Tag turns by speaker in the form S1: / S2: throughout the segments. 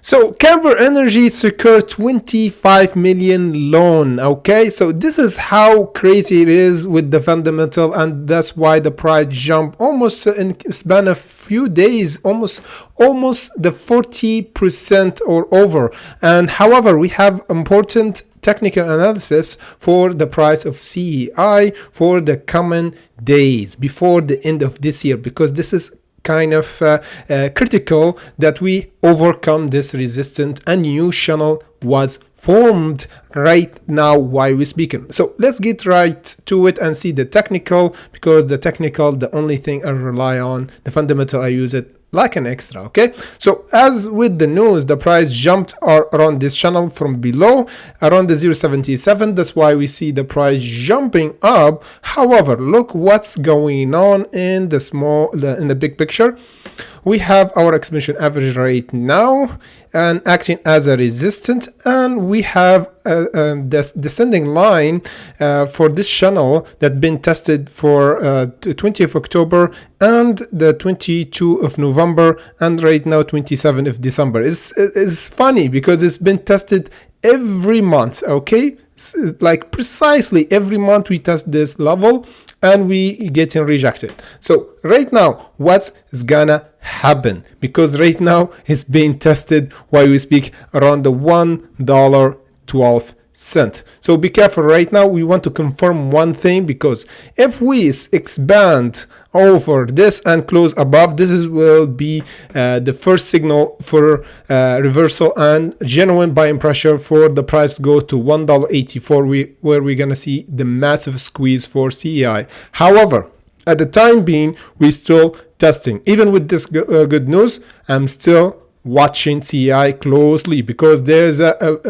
S1: So Camber Energy secured 25 million loan. Okay, so this is how crazy it is with the fundamental, and that's why the price jumped almost in span of few days, almost the 40% or over. And however, we have important technical analysis for the price of CEI for the coming days before the end of this year, because this is kind of critical that we overcome this resistance. A new channel was formed right now while we're speaking. So let's get right to it and see the technical, because the technical, the only thing I rely on. The fundamental, I use it like an extra. Okay, so as with the news, the price jumped around this channel from below around the 0.77. that's why we see the price jumping up. However, look what's going on in the big picture. We have our exponential average rate now and acting as a resistance, and we have this descending line for this channel that been tested for 20th of October and the 22 of November, and right now 27th of December. It's funny because it's been tested every month. Okay, like precisely every month we test this level and we getting rejected. So right now what's gonna happen, because right now it's being tested while we speak around the $1.12. So be careful right now. We want to confirm one thing, because if we expand over this and close above, this will be the first signal for reversal and genuine buying pressure for the price to go to $1.84, where we're gonna see the massive squeeze for CEI. However, at the time being, we're still testing. Even with this good news, I'm still watching CEI closely, because there's a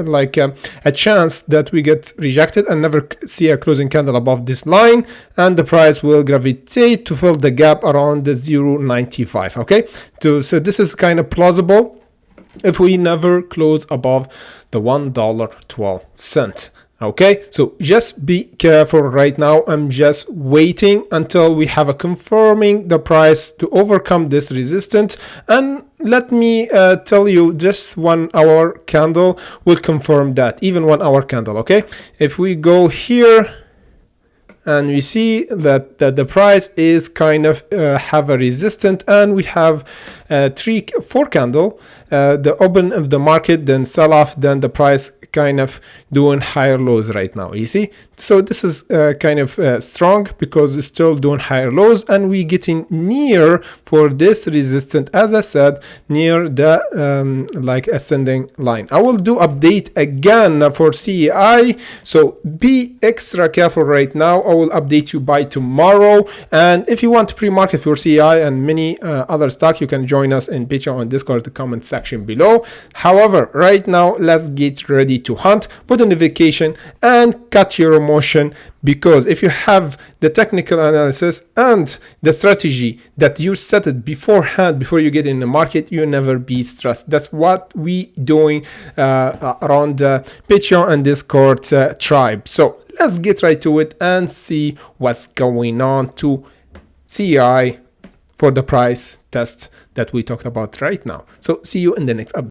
S1: chance that we get rejected and never see a closing candle above this line, and the price will gravitate to fill the gap around the 0.95. okay, so this is kind of plausible if we never close above the $1.12. Okay, so just be careful right now. I'm just waiting until we have a confirming the price to overcome this resistance. And let me tell you, just 1 hour candle will confirm that, even 1 hour candle. Okay, if we go here and we see that the price is kind of have a resistance, and we have 4 candle, the open of the market, then sell off, then the price kind of doing higher lows right now, you see. So this is kind of strong, because it's still doing higher lows, and we getting near for this resistance, as I said, near the like ascending line. I will do update again for CEI, so be extra careful right now. I will update you by tomorrow, and if you want to pre-market for CEI and many other stock, you can join us in Bitget on Discord, the comment section below. However, right now let's get ready to hunt. Put a notification and cut your emotion, because if you have the technical analysis and the strategy that you set it beforehand before you get in the market, you never be stressed. That's what we doing around Bitget and Discord tribe. So let's get right to it and see what's going on to CEI for the price test that we talked about right now. So see you in the next update.